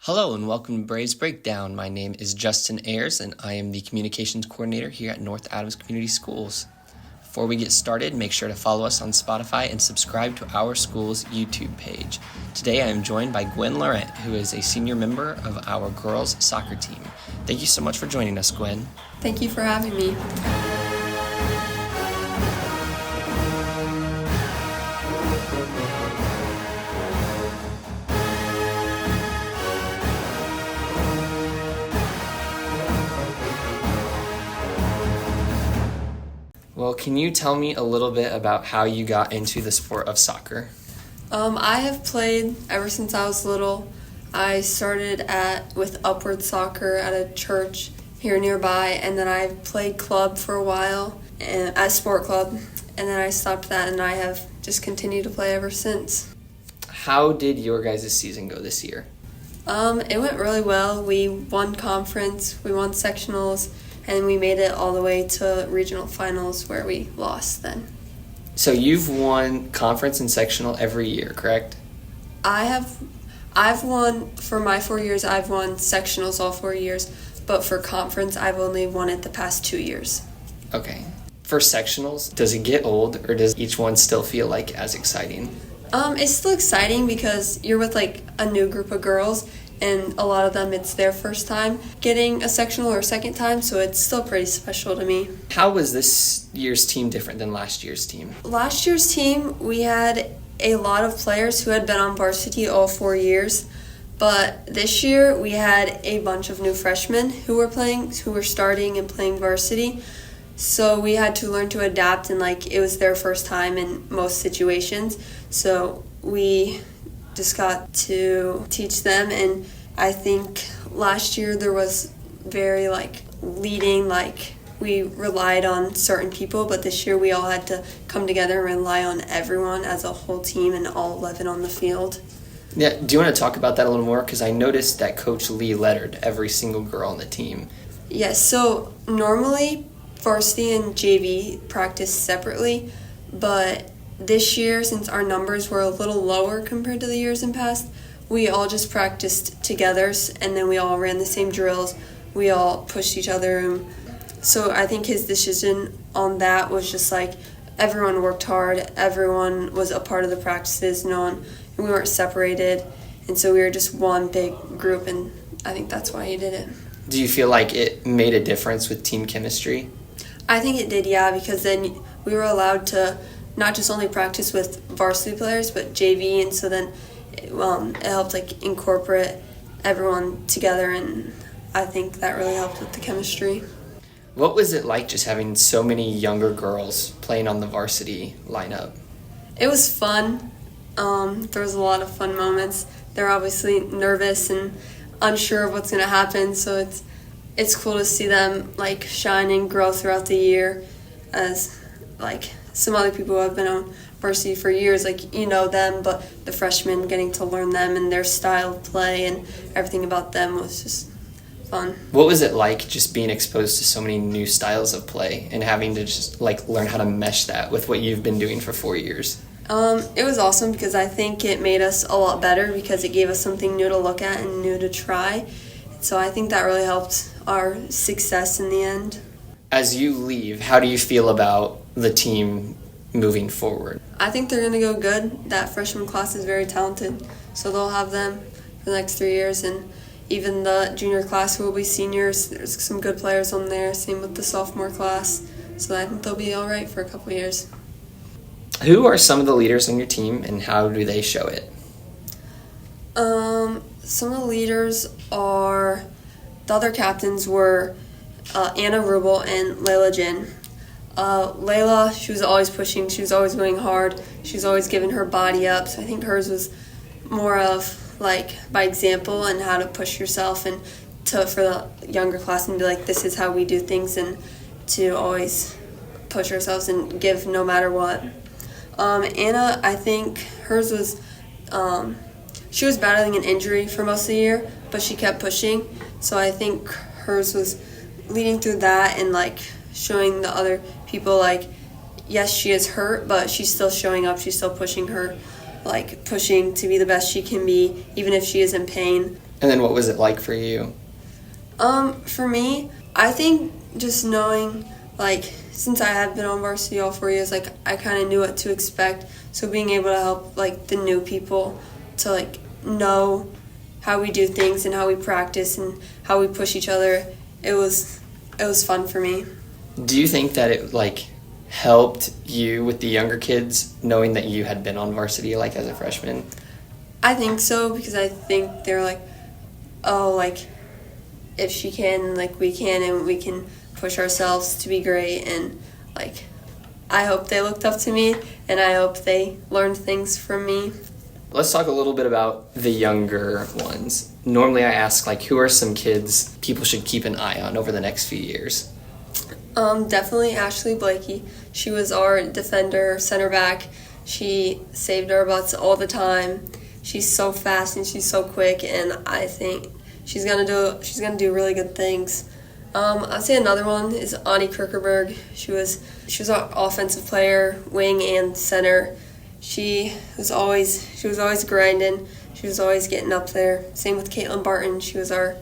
Hello and welcome to Braves Breakdown. My name is Justin Ayers and I am the Communications Coordinator here at North Adams Community Schools. Before we get started, make sure to follow us on Spotify and subscribe to our school's YouTube page. Today I am joined by Gwen Laurent, who is a senior member of our girls soccer team. Thank you so much for joining us, Gwen. Thank you for having me. Well, can you tell me a little bit about how you got into the sport of soccer? I have played ever since I was little. I started with Upward Soccer at a church here nearby, and then I played club for a while at sport club, and then I stopped that, and I have just continued to play ever since. How did your guys' season go this year? It went really well. We won conference, we won sectionals, and we made it all the way to regional finals where we lost then. So you've won conference and sectional every year, correct? I've won, for my 4 years, I've won sectionals all 4 years, but for conference, I've only won it the past 2 years. Okay. For sectionals, does it get old or does each one still feel like as exciting? It's still exciting because you're with like a new group of girls, and a lot of them it's their first time getting a sectional or second time, so it's still pretty special to me. How was this year's team different than last year's team? Last year's team, we had a lot of players who had been on varsity all 4 years, but this year we had a bunch of new freshmen who were starting and playing varsity. So we had to learn to adapt, and it was their first time in most situations. So we just got to teach them, and I think last year there was very leading, we relied on certain people, but this year we all had to come together and rely on everyone as a whole team and all 11 on the field. Yeah, do you want to talk about that a little more? Because I noticed that Coach Lee lettered every single girl on the team. Yes, so normally varsity and JV practice separately, but this year, since our numbers were a little lower compared to the years in past, we all just practiced together, and then we all ran the same drills. We all pushed each other. So I think his decision on that was just everyone worked hard, everyone was a part of the practices, and we weren't separated, and so we were just one big group, and I think that's why he did it. Do you feel like it made a difference with team chemistry? I think it did, yeah, because then we were allowed to not just only practice with varsity players, but JV, and so then it helped incorporate everyone together, and I think that really helped with the chemistry. What was it like just having so many younger girls playing on the varsity lineup? It was fun. There was a lot of fun moments. They're obviously nervous and unsure of what's going to happen, so it's cool to see them shine and grow throughout the year as some other people who have been on varsity for years, them, but the freshmen getting to learn them and their style of play and everything about them was just fun. What was it like just being exposed to so many new styles of play and having to just learn how to mesh that with what you've been doing for 4 years? It was awesome because I think it made us a lot better because it gave us something new to look at and new to try. So I think that really helped our success in the end. As you leave, how do you feel about the team moving forward? I think they're going to go good. That freshman class is very talented, so they'll have them for the next 3 years. And even the junior class who will be seniors, there's some good players on there, same with the sophomore class. So I think they'll be all right for a couple years. Who are some of the leaders on your team, and how do they show it? Some of the leaders are, the other captains were Anna Rubel and Layla Jin. Layla, she was always pushing, she was always going hard, she was always giving her body up, so I think hers was more of by example and how to push yourself and for the younger class and be this is how we do things, and to always push ourselves and give no matter what. Anna, I think hers was, she was battling an injury for most of the year, but she kept pushing, so I think hers was leading through that and showing the other people yes, she is hurt, but she's still showing up, she's still pushing her, pushing to be the best she can be, even if she is in pain. And then what was it like for you? For me, I think just knowing, like, since I have been on varsity all 4 years, like, I kind of knew what to expect. So being able to help, like, the new people to, like, know how we do things and how we practice and how we push each other, it was fun for me. Do you think that it, like, helped you with the younger kids knowing that you had been on varsity, like, as a freshman? I think so, because I think they're like, oh, like, if she can, like, we can, and we can push ourselves to be great. And, like, I hope they looked up to me, and I hope they learned things from me. Let's talk a little bit about the younger ones. Normally I ask, like, who are some kids people should keep an eye on over the next few years? Definitely Ashley Blakey. She was our defender, center back. She saved our butts all the time. She's so fast and she's so quick, and I think she's gonna do really good things. I'd say another one is Ani Kirkerberg. She was our offensive player, wing and center. She was always grinding. She was always getting up there. Same with Caitlin Barton. She was our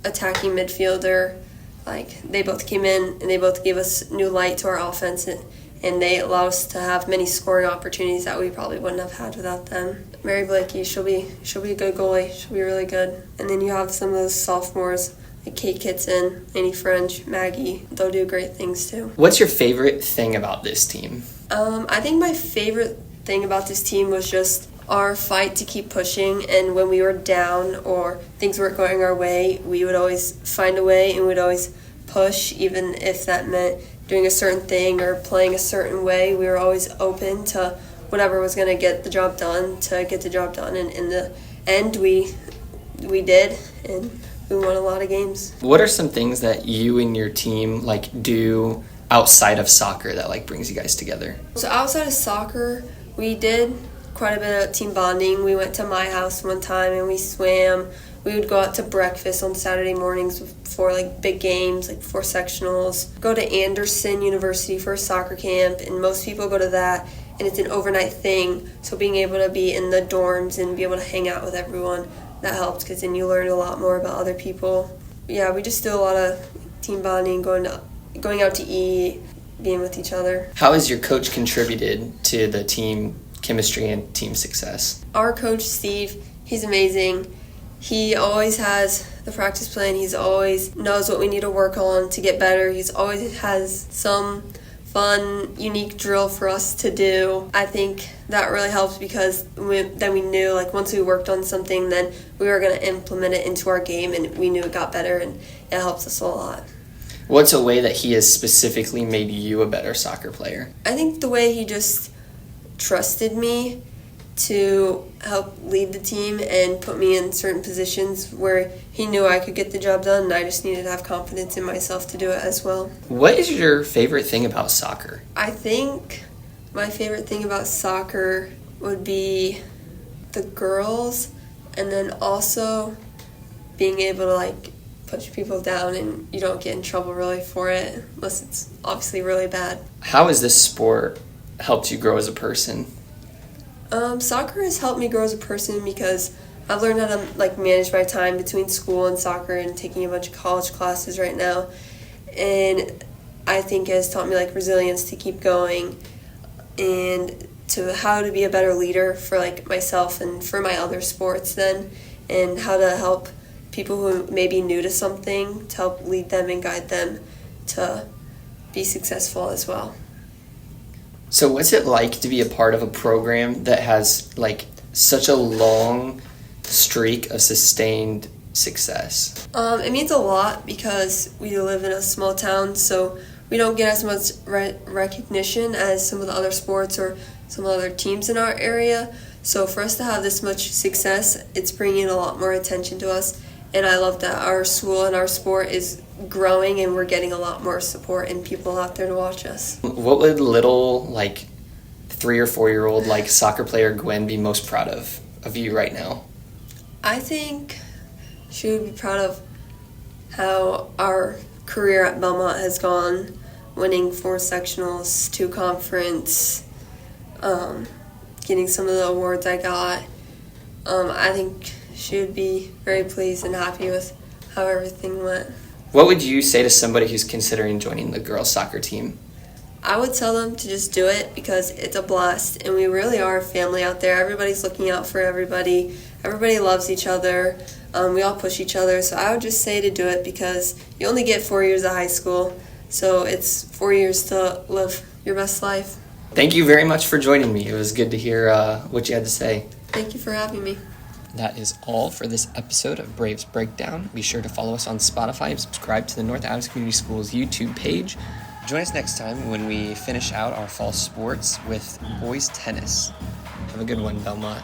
attacking midfielder. Like, they both came in and they both gave us new light to our offense, and they allow us to have many scoring opportunities that we probably wouldn't have had without them. Mary Blakey, she'll be a good goalie. She'll be really good. And then you have some of those sophomores like Kate Kitson, Annie French, Maggie. They'll do great things too. What's your favorite thing about this team? I think my favorite thing about this team was just our fight to keep pushing, and when we were down or things weren't going our way, we would always find a way and we'd always push, even if that meant doing a certain thing or playing a certain way. We were always open to whatever was going to get the job done, and in the end we did, and we won a lot of games. What are some things that you and your team, like, do outside of soccer that, like, brings you guys together? So outside of soccer, we did quite a bit of team bonding. We went to my house one time and we swam. We would go out to breakfast on Saturday mornings for, like, big games, like 4 sectionals. Go to Anderson University for a soccer camp, and most people go to that, and it's an overnight thing. So being able to be in the dorms and be able to hang out with everyone, that helped, because then you learn a lot more about other people. Yeah, we just do a lot of team bonding, going out to eat, being with each other. How has your coach contributed to the team chemistry and team success? Our coach, Steve, he's amazing. He always has the practice plan. He's always knows what we need to work on to get better. He's always has some fun, unique drill for us to do. I think that really helps, because then we knew, like, once we worked on something, then we were going to implement it into our game, and we knew it got better, and it helps us a lot. What's a way that he has specifically made you a better soccer player? I think the way he just trusted me to help lead the team and put me in certain positions where he knew I could get the job done, and I just needed to have confidence in myself to do it as well. What is your favorite thing about soccer? I think my favorite thing about soccer would be the girls, and then also being able to, like, push people down and you don't get in trouble really for it, unless it's obviously really bad. How has this sport helped you grow as a person? Soccer has helped me grow as a person, because I've learned how to, like, manage my time between school and soccer, and taking a bunch of college classes right now. And I think it has taught me, like, resilience to keep going, and to how to be a better leader for, like, myself and for my other sports then, and how to help people who may be new to something, to help lead them and guide them to be successful as well. So what's it like to be a part of a program that has, like, such a long streak of sustained success? It means a lot, because we live in a small town, so we don't get as much recognition as some of the other sports or some other teams in our area. So for us to have this much success, it's bringing a lot more attention to us. And I love that our school and our sport is growing, and we're getting a lot more support and people out there to watch us. What would little, like, 3 or 4-year-old, like, soccer player Gwen be most proud of you right now? I think she would be proud of how our career at Bellmont has gone, winning 4 sectionals, 2 conference, getting some of the awards I got. I think she would be very pleased and happy with how everything went. What would you say to somebody who's considering joining the girls soccer team? I would tell them to just do it because it's a blast, and we really are a family out there. Everybody's looking out for everybody. Everybody loves each other. We all push each other, so I would just say to do it because you only get 4 years of high school, so it's 4 years to live your best life. Thank you very much for joining me. It was good to hear what you had to say. Thank you for having me. That is all for this episode of Braves Breakdown. Be sure to follow us on Spotify and subscribe to the North Adams Community Schools YouTube page. Join us next time when we finish out our fall sports with boys tennis. Have a good one, Bellmont.